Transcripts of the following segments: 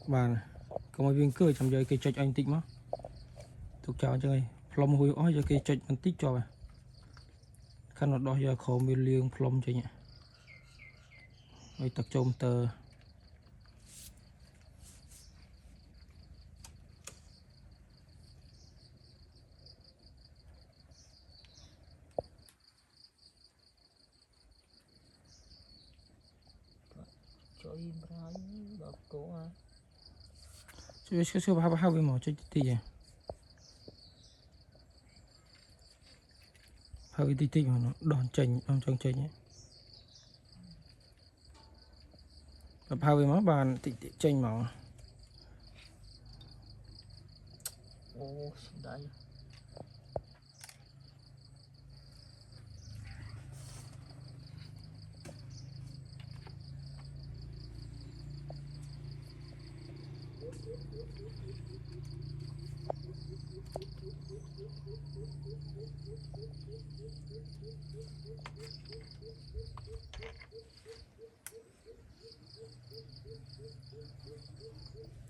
Bà có một viên cười trong giờ cây chạch anh tích mà tục chào chơi plom hôi ói giờ cây chạch anh tích cho bà khăn nó đo giờ khổ miêu liêng plom cho nhỉ ôi tập trôm tờ chơi brai bọc cổ à chưa bao với mỏ cho tí vậy hơi tí mà nó đòn chành trong chành ấy bao với mỏ bàn tí chành mỏ ô đây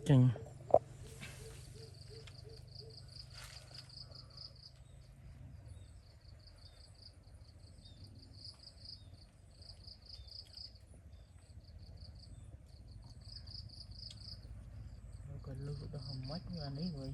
chành còn lưu đó mất ra đấy rồi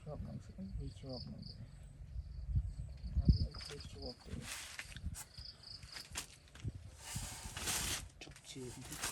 chụp nó sẽ đi chụp nó chụp chụp